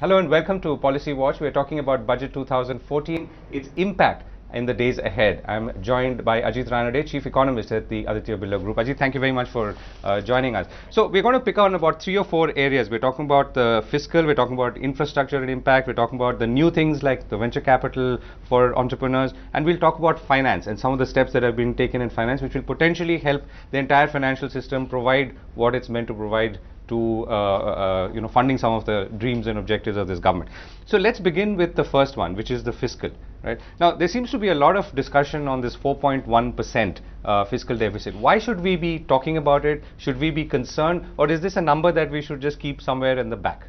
Hello and welcome to Policy Watch. We're talking about Budget 2014, its impact in the days ahead. I'm joined by Ajit Ranade, Chief Economist at the Aditya Birla Group. Ajit, thank you very much for joining us. So we're going to pick on about 3 or 4 areas. We're talking about the fiscal, we're talking about infrastructure and impact, we're talking about the new things like the venture capital for entrepreneurs, and we'll talk about finance and some of the steps that have been taken in finance which will potentially help the entire financial system provide what it's meant to provide to funding some of the dreams and objectives of this government. So let's begin with the first one, which is the fiscal. Right now, there seems to be a lot of discussion on this 4.1% fiscal deficit. Why should we be talking about it? Should we be concerned, or is this a number that we should just keep somewhere in the back?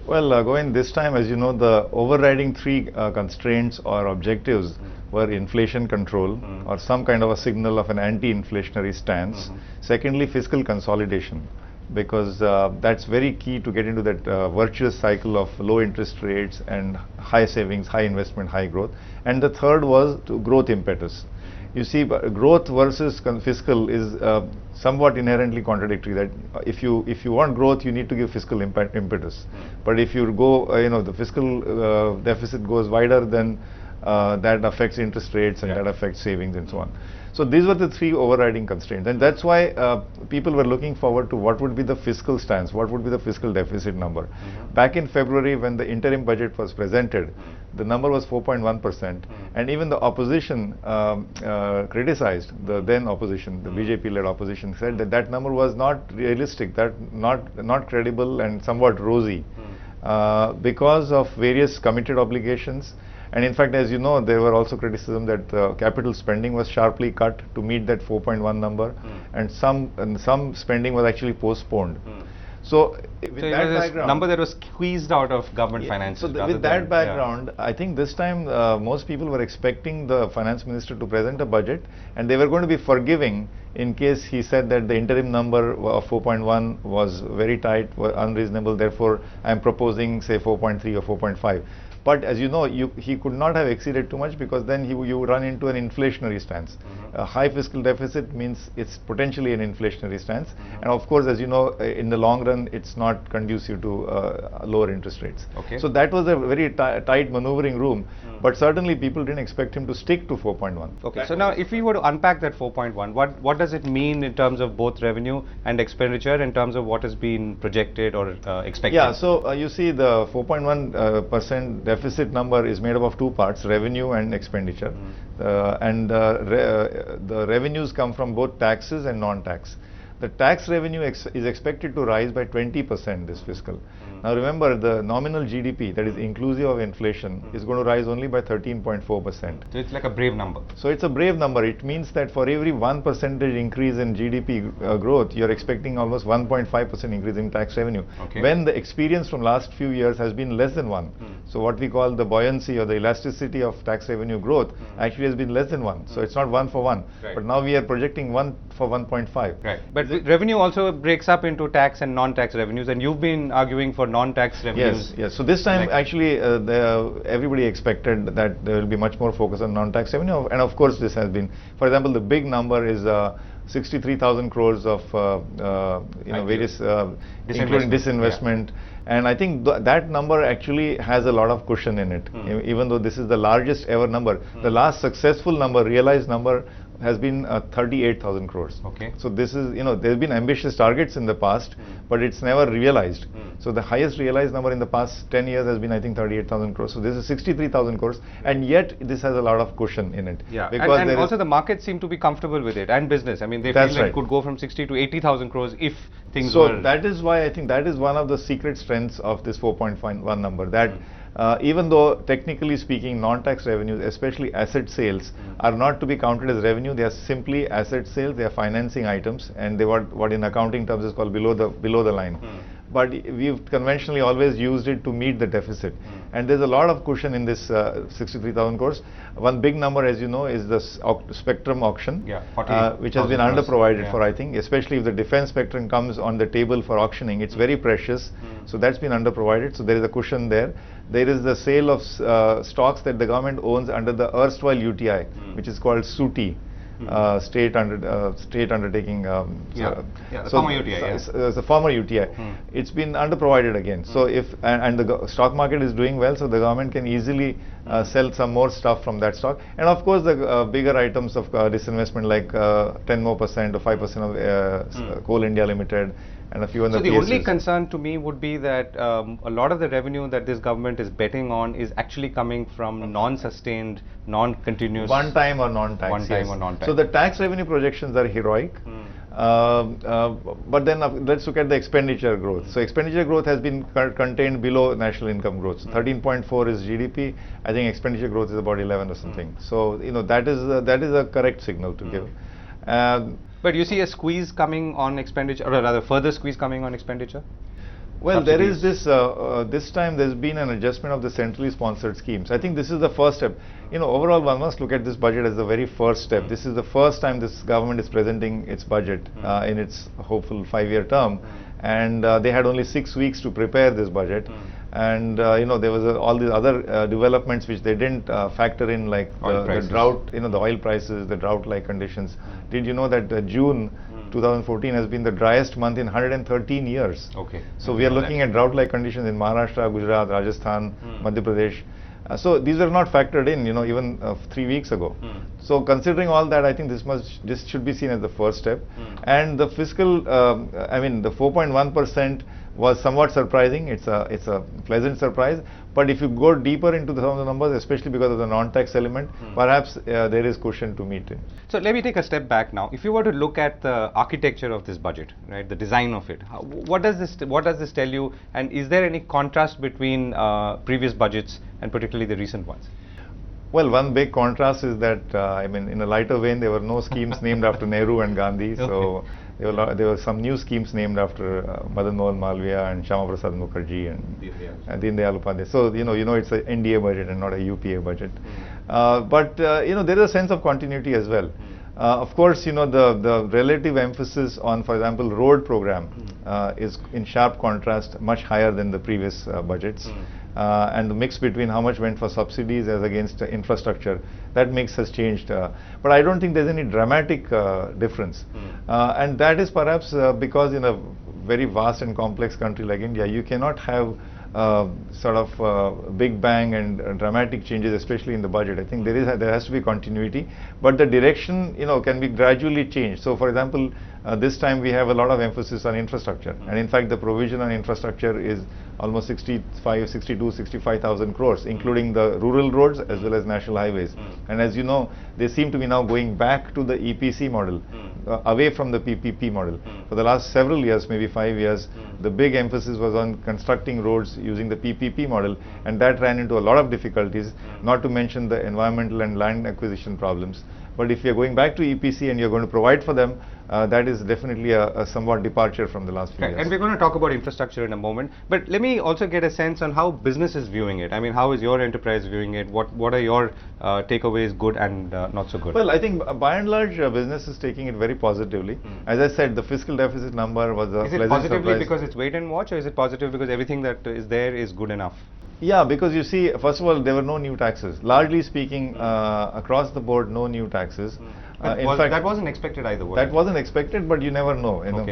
Well, Govind, this time, as you know, the overriding 3 constraints or objectives were inflation control or some kind of a signal of an anti-inflationary stance. Secondly, fiscal consolidation, because that's very key to get into that virtuous cycle of low interest rates and high savings, high investment, high growth. And the third was to growth impetus. You see, growth versus fiscal is somewhat inherently contradictory. That if you want growth, you need to give fiscal impetus. But if you go, the fiscal deficit goes wider, then that affects interest rates and that affects savings and so on. So these were the 3 overriding constraints, and that's why people were looking forward to what would be the fiscal stance, what would be the fiscal deficit number. Back in February, when the interim budget was presented, the number was 4.1%, and even the opposition criticized, the then opposition, the BJP-led opposition, said that that number was not realistic, that not credible and somewhat rosy because of various committed obligations. And in fact, as you know, there were also criticism that capital spending was sharply cut to meet that 4.1 number, and some spending was actually postponed. So with that background, number that was squeezed out of government finances. So with that background, I think this time most people were expecting the finance minister to present a budget, and they were going to be forgiving in case he said that the interim number of 4.1 was very tight, unreasonable. Therefore, I am proposing, say, 4.3 or 4.5. But as you know, he could not have exceeded too much, because then you run into an inflationary stance. A high fiscal deficit means it's potentially an inflationary stance. And of course, as you know, in the long run, it's not conducive to lower interest rates. Okay. So that was a very tight maneuvering room. But certainly people didn't expect him to stick to 4.1. Okay. So now if we were to unpack that 4.1, what does it mean in terms of both revenue and expenditure, in terms of what has been projected or expected? Yeah, so you see the 4.1% deficit number is made up of 2 parts, revenue and expenditure. The revenues come from both taxes and non-tax. The tax revenue is expected to rise by 20% this fiscal. Now remember, the nominal GDP, that is inclusive of inflation, is going to rise only by 13.4%. So it's like a brave number. So it's a brave number. It means that for every 1% increase in GDP growth, you're expecting almost 1.5% increase in tax revenue. Okay. When the experience from last few years has been less than 1. So what we call the buoyancy or the elasticity of tax revenue growth actually has been less than 1. So it's not 1 for 1. Right. But now we are projecting 1 for 1.5. Right. But revenue also breaks up into tax and non-tax revenues, and you've been arguing for non-tax revenues. Yes. So this time actually everybody expected that there will be much more focus on non-tax revenue, and of course this has been. For example, the big number is 63,000 crores of various including disinvestment. And I think that number actually has a lot of cushion in it, even though this is the largest ever number. The last successful number, realized number, has been 38,000 crores. Okay. So this is, there's been ambitious targets in the past, but it's never realized. So the highest realized number in the past 10 years has been, I think, 38,000 crores. So this is 63,000 crores, and yet this has a lot of cushion in it. Yeah, because and also the markets seem to be comfortable with it, and business. I mean, they feel like it could go from 60 to 80,000 crores if things were. So that is why I think that is one of the secret strengths of this 4.1 number, that even though technically speaking non-tax revenues, especially asset sales, are not to be counted as revenue, they are simply asset sales, they are financing items, and they what in accounting terms is called below the line. But we've conventionally always used it to meet the deficit. And there's a lot of cushion in this 63,000 crores. One big number, as you know, is the spectrum auction, which has been underprovided for, I think, especially if the defense spectrum comes on the table for auctioning. It's very precious. So that's been underprovided. So there is a cushion there. There is the sale of stocks that the government owns under the erstwhile UTI, which is called SUTI. state undertaking. The former UTI. The former UTI. It's been underprovided again. So if and the stock market is doing well, so the government can easily sell some more stuff from that stock. And of course, the bigger items of disinvestment like 10% more or 5% of Coal India Limited. And a few other So the only concern to me would be that a lot of the revenue that this government is betting on is actually coming from non-sustained, non-continuous... One-time or non-tax. One-time or non-tax. So the tax revenue projections are heroic. But then let's look at the expenditure growth. So expenditure growth has been contained below national income growth. So 13.4 is GDP. I think expenditure growth is about 11 or something. So you know that is a correct signal to give. But you see a squeeze coming on expenditure, or rather further squeeze coming on expenditure? Well, there is this, this time there's been an adjustment of the centrally sponsored schemes. I think this is the first step. You know, overall one must look at this budget as the very first step. This is the first time this government is presenting its budget in its hopeful 5-year term. And they had only 6 weeks to prepare this budget. And you know, there was all these other developments which they didn't factor in, like the drought, you know, the oil prices, the drought-like conditions. Did you know that June 2014 has been the driest month in 113 years? Okay. So we are looking at drought-like conditions in Maharashtra, Gujarat, Rajasthan, Madhya Pradesh. So these are not factored in, you know, even 3 weeks ago. So considering all that, I think this should be seen as the first step. And the fiscal, I mean, the 4.1% was somewhat surprising. It's a pleasant surprise. But if you go deeper into some of the numbers, especially because of the non-tax element, perhaps there is cushion to meet it. So let me take a step back now. If you were to look at the architecture of this budget, right, the design of it, what does this tell you? And is there any contrast between previous budgets and particularly the recent ones? Well, one big contrast is that, I mean, in a lighter vein, there were no schemes named after Nehru and Gandhi. So there were some new schemes named after Madan Mohan Malviya and Shyama Prasad Mukherjee and Deen Dayal Upadhyay. So you know it's an NDA budget and not a UPA budget. But you know, there is a sense of continuity as well. Of course, you know, the relative emphasis on, for example, road program is in sharp contrast, much higher than the previous budgets. And the mix between how much went for subsidies as against infrastructure, that mix has changed. But I don't think there's any dramatic difference. And that is perhaps because in a very vast and complex country like India, you cannot have sort of big bang and dramatic changes, especially in the budget. I think there has to be continuity, but the direction, you know, can be gradually changed. So, for example, this time we have a lot of emphasis on infrastructure, and in fact, the provision on infrastructure is almost 65,000 crores, including the rural roads as well as national highways. And as you know, they seem to be now going back to the EPC model, away from the PPP model. For the last several years, maybe 5 years, the big emphasis was on constructing roads using the PPP model, and that ran into a lot of difficulties, not to mention the environmental and land acquisition problems. But if you're going back to EPC and you're going to provide for them, that is definitely a somewhat departure from the last few years. And we're going to talk about infrastructure in a moment. But let me also get a sense on how business is viewing it. I mean, how is your enterprise viewing it? What are your takeaways, good and not so good? Well, I think by and large, business is taking it very positively. As I said, the fiscal deficit number was a pleasant surprise. Is it positively because it's wait and watch, or is it positive because everything that is there is good enough? Yeah, because you see, first of all, there were no new taxes. Largely speaking, across the board, no new taxes. In fact, that wasn't expected either. That wasn't expected, but you never know. You know,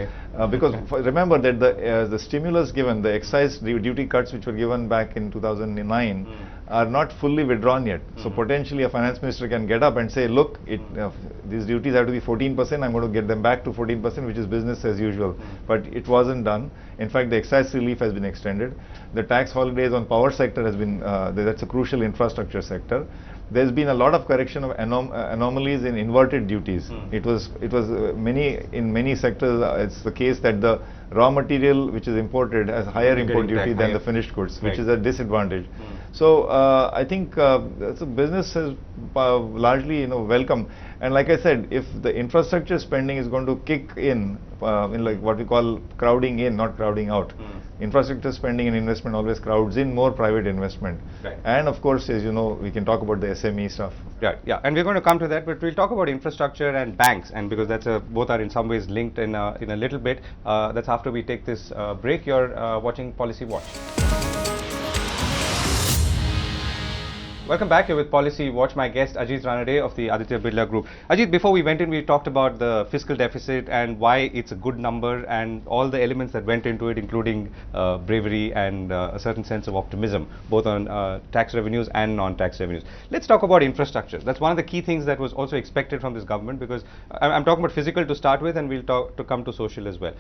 because remember that the stimulus given, the excise duty cuts which were given back in 2009, are not fully withdrawn yet. So potentially a finance minister can get up and say, look, these duties have to be 14%, I'm going to get them back to 14%, which is business as usual. But it wasn't done. In fact, the excise relief has been extended. The tax holidays on power sector has been, that's a crucial infrastructure sector. There's been a lot of correction of anomalies in inverted duties. It was in many sectors, it's the case that the raw material which is imported has higher import duty than the finished goods, which is a disadvantage. So I think so business has largely, you know, welcome. And like I said, if the infrastructure spending is going to kick in like what we call crowding in, not crowding out. Infrastructure spending and investment always crowds in more private investment. And of course, as you know, we can talk about the SME stuff. Yeah, and we're going to come to that, but we'll talk about infrastructure and banks, and because that's both are in some ways linked in a little bit. That's after we take this break. You're watching Policy Watch. Welcome back. Here with Policy Watch. My guest Ajit Ranade of the Aditya Birla Group. Ajit, before we went in, we talked about the fiscal deficit and why it's a good number and all the elements that went into it, including bravery and a certain sense of optimism, both on tax revenues and non-tax revenues. Let's talk about infrastructure. That's one of the key things that was also expected from this government, because I'm talking about physical to start with, and we'll come to social as well.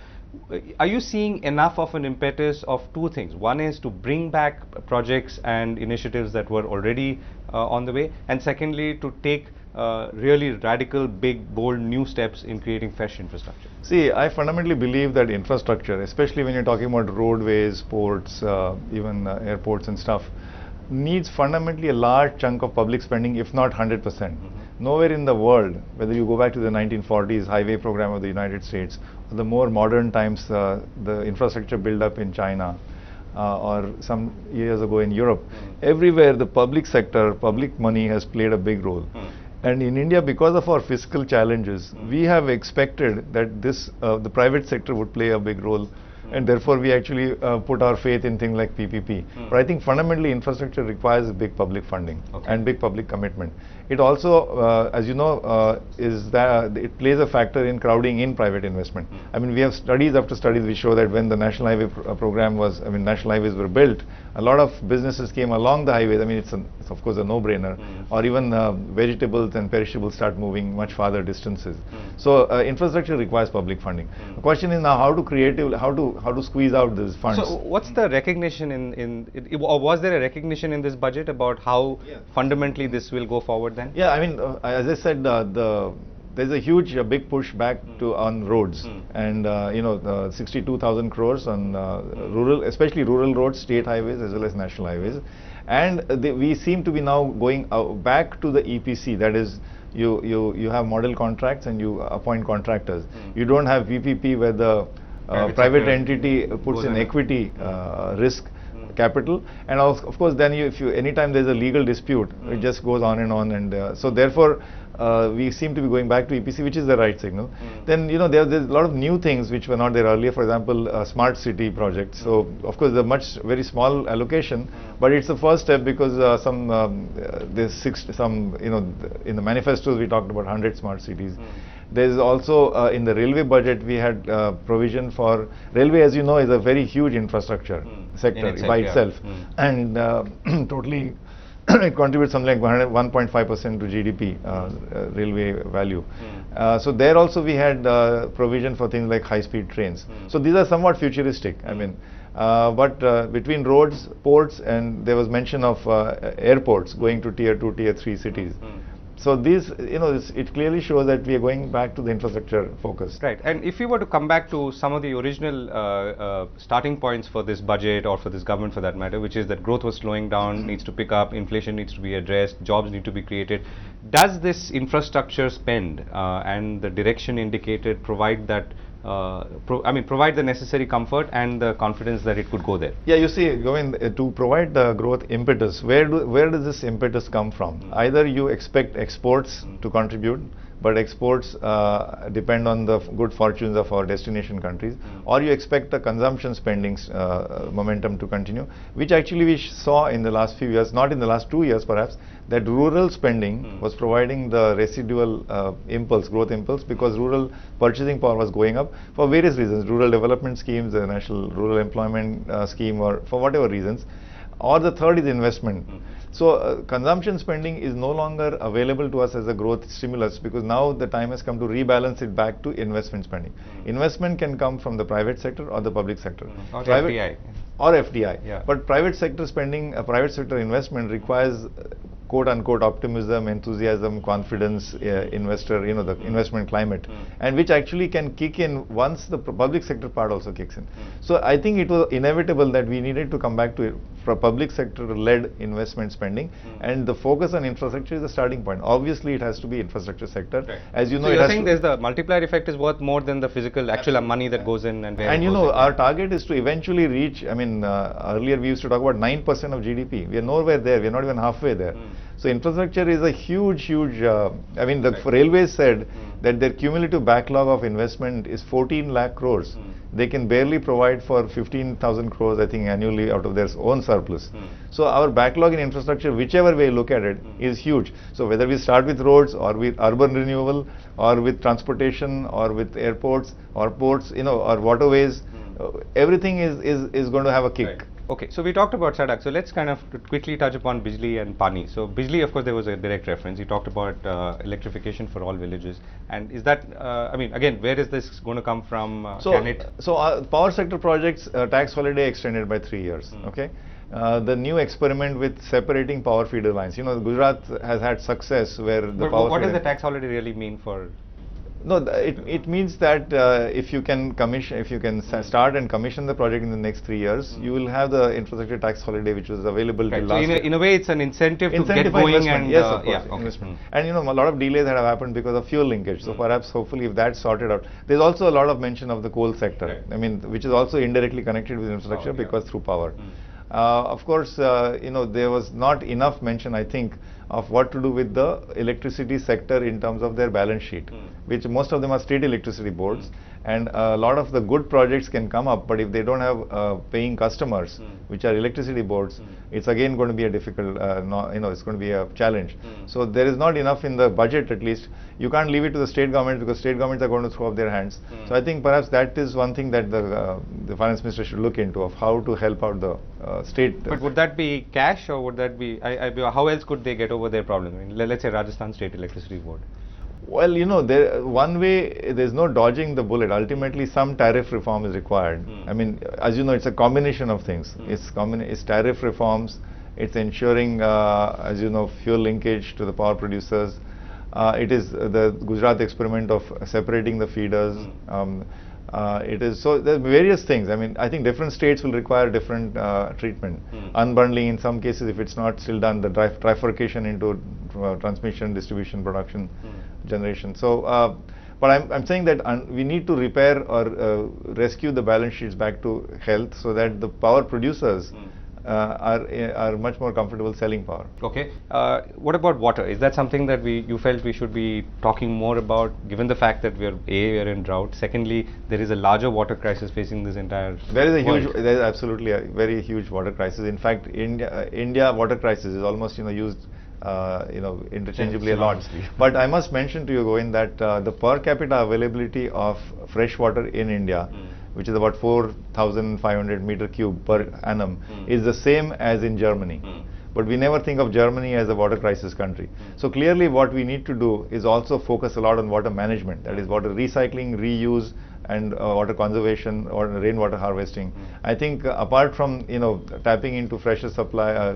Are you seeing enough of an impetus of two things? One is to bring back projects and initiatives that were already on the way, and secondly to take really radical, big, bold new steps in creating fresh infrastructure? See, I fundamentally believe that infrastructure, especially when you're talking about roadways, ports, even airports and stuff, needs fundamentally a large chunk of public spending, if not 100%. Nowhere in the world, whether you go back to the 1940s highway program of the United States, or the more modern times, the infrastructure build-up in China, or some years ago in Europe, everywhere the public sector, public money has played a big role. And in India, because of our fiscal challenges, we have expected that the private sector would play a big role, and therefore we actually put our faith in things like PPP. But I think fundamentally infrastructure requires big public funding and big public commitment. It also, as you know, it plays a factor in crowding in private investment. I mean, we have studies after studies which show that when the National Highway program was, national highways were built, a lot of businesses came along the highways. I mean, it's of course a no-brainer. Or even vegetables and perishables start moving much farther distances. So infrastructure requires public funding. The question is now how to squeeze out these funds. So what's the recognition or was there a recognition in this budget about how fundamentally this will go forward then? Yeah, I mean, as I said, there's a huge, big push back on roads, and 62,000 crores on rural, especially rural roads, state highways as well as national highways, and we seem to be now going back to the EPC. That is, you have model contracts and you appoint contractors. You don't have PPP where the private entity puts in equity risk capital, and of course then anytime there's a legal dispute, it just goes on, and so therefore we seem to be going back to EPC, which is the right signal. Then there's a lot of new things which were not there earlier. For example, smart city projects. So of course the very small allocation, but it's the first step, because in the manifestos we talked about 100 smart cities. There's also in the railway budget we had provision for railway. As you know, is a very huge infrastructure sector by itself, and totally it contributes something like 1.5% to GDP, railway value. So there also we had provision for things like high-speed trains. So these are somewhat futuristic. I mean, but between roads, ports, and there was mention of airports going to tier 2, tier 3 cities. So these, it clearly shows that we are going back to the infrastructure focus. Right. And if you were to come back to some of the original starting points for this budget, or for this government for that matter, which is that growth was slowing down, needs to pick up, inflation needs to be addressed, jobs need to be created. Does this infrastructure spend and the direction indicated provide that provide the necessary comfort and the confidence that it could go there? Yeah, you see, to provide the growth impetus, where does this impetus come from? Either you expect exports to contribute, but exports depend on the good fortunes of our destination countries, or you expect the consumption spending momentum to continue, which actually we saw in the last few years, not in the last 2 years perhaps, that rural spending was providing the residual growth impulse, because rural purchasing power was going up for various reasons, rural development schemes, the National Rural Employment Scheme, or for whatever reasons. Or the third is investment. So consumption spending is no longer available to us as a growth stimulus, because now the time has come to rebalance it back to investment spending. Investment can come from the private sector or the public sector. Or FDI. Or FDI. Yeah. But private sector spending, private sector investment requires quote-unquote optimism, enthusiasm, confidence, investor, the investment climate, and which actually can kick in once the public sector part also kicks in. So I think it was inevitable that we needed to come back to public sector-led investment spending, and the focus on infrastructure is the starting point. Obviously, it has to be infrastructure sector. Right. As you know, so you're saying there's the multiplier effect is worth more than the physical, actual money that goes in and where. And our target is to eventually reach. I mean, earlier we used to talk about 9% of GDP. We are nowhere there. We are not even halfway there. So infrastructure is a huge, I mean, the railways said that their cumulative backlog of investment is 14 lakh crores. They can barely provide for 15,000 crores, I think, annually out of their own surplus. So our backlog in infrastructure, whichever way you look at it, is huge. So whether we start with roads or with urban renewal or with transportation or with airports or ports, or waterways, everything is going to have a kick. Right. Okay, so we talked about SADC, so let's kind of quickly touch upon Bijli and Pani. So Bijli, of course, there was a direct reference. You talked about electrification for all villages. And is that, I mean, again, where is this going to come from? Power sector projects, tax holiday extended by 3 years, okay? The new experiment with separating power feeder lines. Gujarat has had success where the power. What does the tax holiday really mean for? No, it means that if you can start and commission the project in the next 3 years, you will have the infrastructure tax holiday which was available till last year. In a way, it's an incentive to get going and yes, of course, investment. And a lot of delays have happened because of fuel linkage. So perhaps, hopefully, if that's sorted out, there's also a lot of mention of the coal sector. Right. I mean, which is also indirectly connected with infrastructure because through power. Of course, there was not enough mention, I think, of what to do with the electricity sector in terms of their balance sheet, which most of them are state electricity boards, and a lot of the good projects can come up, but if they don't have paying customers, which are electricity boards, it's again going to be a difficult, it's going to be a challenge. So there is not enough in the budget, at least. You can't leave it to the state government because state governments are going to throw up their hands. So I think perhaps that is one thing that the finance minister should look into, of how to help out the state. But would that be cash, or would that be, how else could they get over their problem? I mean, let's say Rajasthan State Electricity Board. Well, one way, there's no dodging the bullet. Ultimately, some tariff reform is required. I mean, as you know, it's a combination of things. It's tariff reforms, it's ensuring, as you know, fuel linkage to the power producers. It is the Gujarat experiment of separating the feeders. It is, so there are various things. I mean, I think different states will require different treatment. Unbundling in some cases, if it's not still done, the trifurcation into transmission, distribution, production, generation. So, but I'm saying that we need to repair or rescue the balance sheets back to health so that the power producers are much more comfortable selling power. Okay. What about water? Is that something that you felt we should be talking more about, given the fact that we're in drought? Secondly, there is a larger water crisis facing this entire there is absolutely a very huge water crisis. In fact, India water crisis is almost used interchangeably a lot. But I must mention to you, Govind, that the per capita availability of fresh water in India, which is about 4,500 meter cube per annum, is the same as in Germany. But we never think of Germany as a water crisis country. So clearly what we need to do is also focus a lot on water management, that is water recycling, reuse, and water conservation or rainwater harvesting. I think apart from tapping into fresher supply,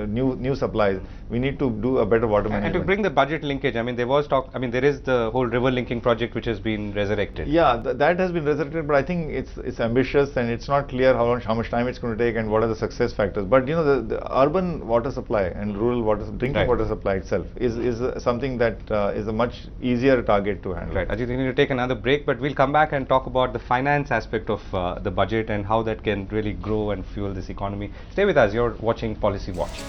new supplies, we need to do a better water management. And to bring the budget linkage, I mean, there was talk, I mean, there is the whole river linking project which has been resurrected. Yeah, that has been resurrected, but I think it's ambitious and it's not clear how much time it's going to take and what are the success factors. But the urban water supply and rural drinking water supply itself is something that is a much easier target to handle. Right, Ajit, we need to take another break, but we'll come back and talk about the finance aspect of the budget and how that can really grow and fuel this economy. Stay with us, you're watching Policy Watch.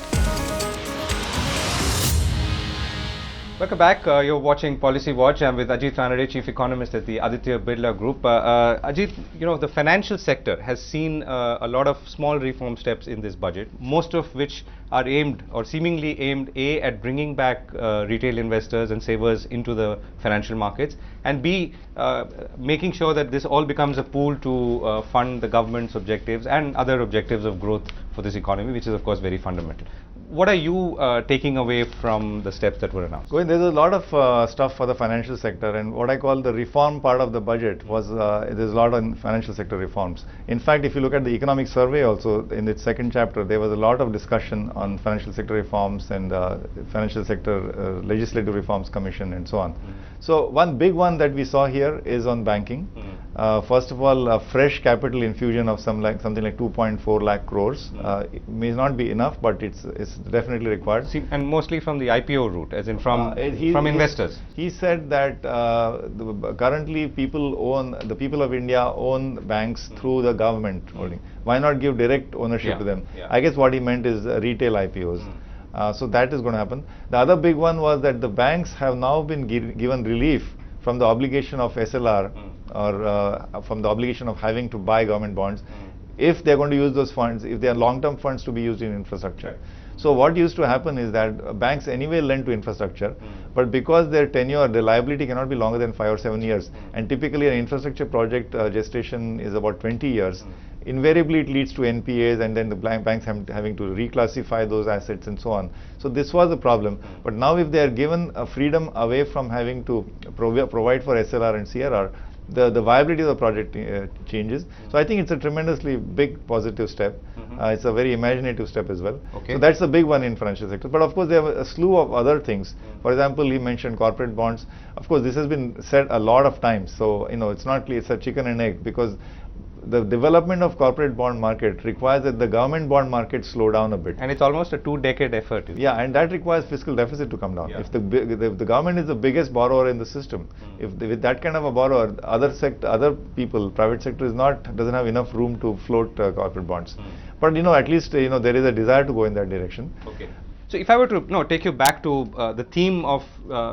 Welcome back. You're watching Policy Watch. I'm with Ajit Ranade, Chief Economist at the Aditya Birla Group. Ajit, the financial sector has seen a lot of small reform steps in this budget, most of which are aimed or seemingly aimed A, at bringing back retail investors and savers into the financial markets, and B, making sure that this all becomes a pool to fund the government's objectives and other objectives of growth for this economy, which is of course very fundamental. What are you taking away from the steps that were announced? There's a lot of stuff for the financial sector, and what I call the reform part of the budget was there's a lot of financial sector reforms. In fact, if you look at the economic survey also, in its second chapter, there was a lot of discussion on financial sector reforms and financial sector legislative reforms commission and so on. So one big one that we saw here is on banking. First of all, a fresh capital infusion of something like 2.4 lakh crores. It may not be enough, but it's definitely required. And mostly from the IPO route, as in from investors. He said that currently the people of India own banks through the government holding. Why not give direct ownership to them? I guess what he meant is retail IPOs. So that is going to happen. The other big one was that the banks have now been given relief from the obligation of SLR or from the obligation of having to buy government bonds if they're going to use those funds, if they are long-term funds to be used in infrastructure. So what used to happen is that banks anyway lend to infrastructure, but because their tenure, their liability cannot be longer than 5 or 7 years, and typically an infrastructure project gestation is about 20 years, invariably it leads to NPAs, and then the banks having to reclassify those assets and so on. So this was a problem. But now if they are given a freedom away from having to provide for SLR and CRR, the viability of the project changes. So I think it's a tremendously big positive step. It's a very imaginative step as well. So that's a big one in financial sector. But of course there are a slew of other things. For example, he mentioned corporate bonds. Of course this has been said a lot of times. So it's a chicken and egg, because the development of corporate bond market requires that the government bond market slow down a bit. And it's almost a 2-decade effort. Yeah, and that requires fiscal deficit to come down. If the government is the biggest borrower in the system, with that kind of a borrower, other people, private sector doesn't have enough room to float corporate bonds. But at least there is a desire to go in that direction. Okay. So if I were to take you back to the theme of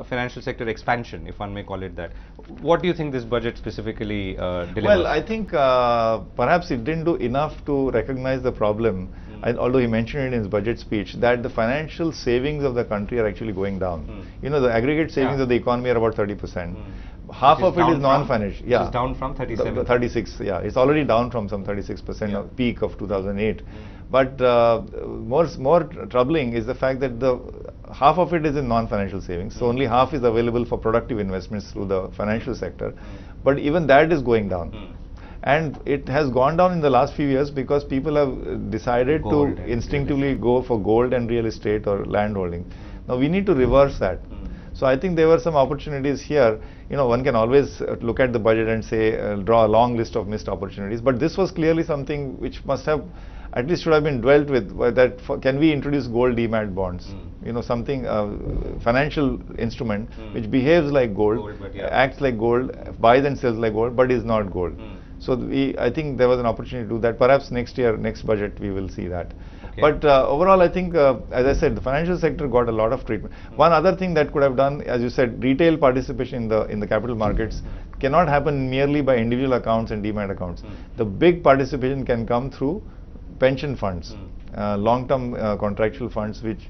financial sector expansion, if one may call it that, what do you think this budget specifically delivers? Well, I think perhaps it didn't do enough to recognize the problem, although he mentioned it in his budget speech, that the financial savings of the country are actually going down. The aggregate savings of the economy are about 30%. Half of it is non-financial. Yeah. It's down from 37. 36, yeah. It's already down from some 36% of peak of 2008. But more troubling is the fact that half of it is in non-financial savings. So only half is available for productive investments through the financial sector. But even that is going down. And it has gone down in the last few years because people have decided to instinctively go for gold and real estate or land holding. Now we need to reverse that. So I think there were some opportunities here. One can always look at the budget and say, draw a long list of missed opportunities. But this was clearly something which must have, at least should have been dwelt with, can we introduce gold demat bonds? Something, financial instrument which behaves like gold, acts like gold, buys and sells like gold, but is not gold. So I think there was an opportunity to do that. Perhaps next budget, we will see that. But overall, I think, as I said, the financial sector got a lot of treatment. One other thing that could have done, as you said, retail participation in the capital markets cannot happen merely by individual accounts and demat accounts. The big participation can come through pension funds, long-term contractual funds which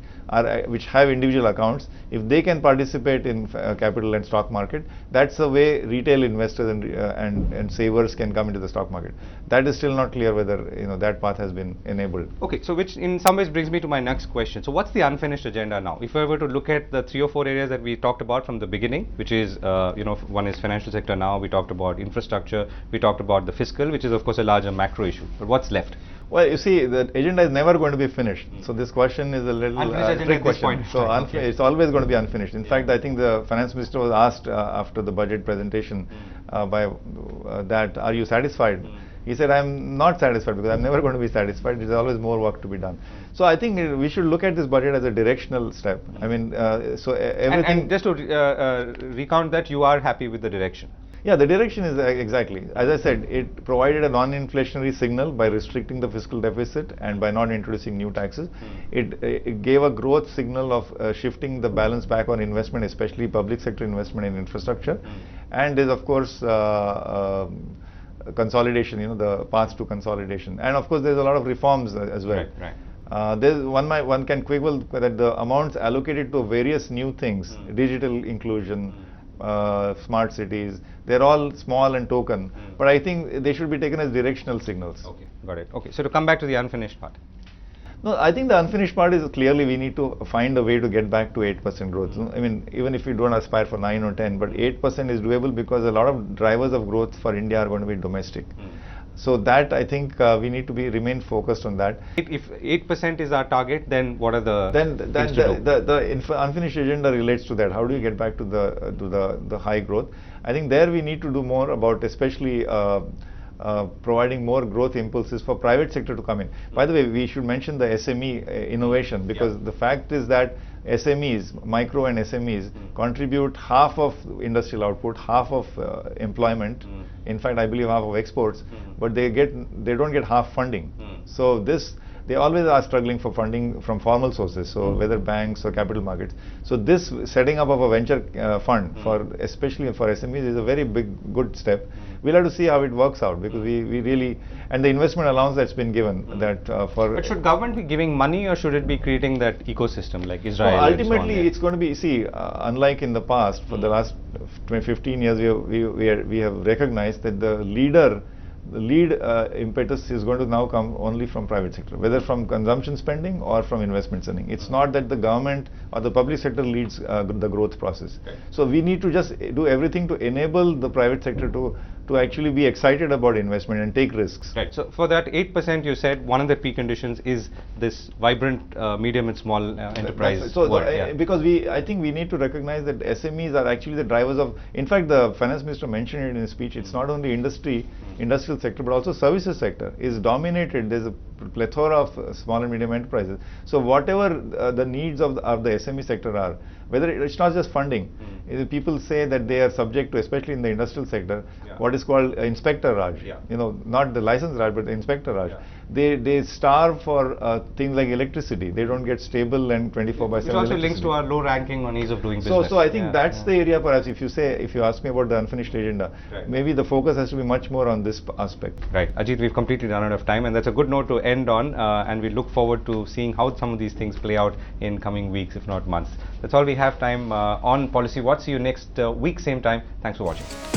have individual accounts. If they can participate in capital and stock market, that's the way retail investors and savers can come into the stock market. That is still not clear whether that path has been enabled. Okay, so which in some ways brings me to my next question. So what's the unfinished agenda now? If I were to look at the 3 or 4 areas that we talked about from the beginning, which is one is financial sector now, we talked about infrastructure, we talked about the fiscal, which is of course a larger macro issue. But what's left? Well, you see, the agenda is never going to be finished. So this question is a little trick question. So it's always going to be unfinished. In fact, I think the finance minister was asked after the budget presentation that, are you satisfied? He said, I'm not satisfied because I'm never going to be satisfied. There's always more work to be done. So I think we should look at this budget as a directional step. I mean, so everything. And just to recount that, you are happy with the direction. Yeah, the direction is exactly. As I said, it provided a non-inflationary signal by restricting the fiscal deficit and by not introducing new taxes. It gave a growth signal of shifting the balance back on investment, especially public sector investment in infrastructure. And there's of course consolidation, the path to consolidation. And of course there's a lot of reforms as well. There's one can quibble that the amounts allocated to various new things, digital inclusion, smart cities, they're all small and token, but I think they should be taken as directional signals. Okay, got it. Okay, so to come back to the unfinished part. No, I think the unfinished part is clearly we need to find a way to get back to 8% growth. I mean, even if we don't aspire for 9 or 10, but 8% is doable because a lot of drivers of growth for India are going to be domestic. So that I think we need to remain focused on that. If 8% is our target, then what are the the unfinished agenda relates to that. How do you get back to the high growth? I think there we need to do more about especially providing more growth impulses for private sector to come in. By the way, we should mention the SME innovation, because the fact is that SMEs, micro and SMEs, contribute half of industrial output, half of employment, in fact I believe half of exports, but they don't get half funding. So they always are struggling for funding from formal sources, so whether banks or capital markets. So this setting up of a venture fund for, especially for SMEs, is a very good step. We'll have to see how it works out, because we really, and the investment allowance that's been given, that for... But should government be giving money, or should it be creating that ecosystem like Israel? No, ultimately, it's going to be, see, unlike in the past, for the last 15 years, we have recognized that the lead impetus is going to now come only from private sector, whether from consumption spending or from investment spending. It's not that the government or the public sector leads the growth process. Okay. So we need to just do everything to enable the private sector to actually be excited about investment and take risks. Right. So for that 8%, you said one of the preconditions is this vibrant medium and small enterprise. Because I think we need to recognize that SMEs are actually the drivers of, in fact, the finance minister mentioned it in his speech, it's not only industrial sector, but also services sector is dominated. There's a plethora of small and medium enterprises. So whatever the needs of the SME sector are, whether it's not just funding, people say that they are subject to, especially in the industrial sector, what is called Inspector Raj. You know, not the license Raj, but the Inspector Raj. They starve for things like electricity. They don't get stable and 24/7. Which also links to our low ranking on ease of doing business. So I think that's the area, perhaps, if you ask me about the unfinished agenda, maybe the focus has to be much more on this aspect. Right. Ajit, we've completely run out of time, and that's a good note to end on, and we look forward to seeing how some of these things play out in coming weeks, if not months. That's all we have time on Policy Watch. See you next week, same time. Thanks for watching.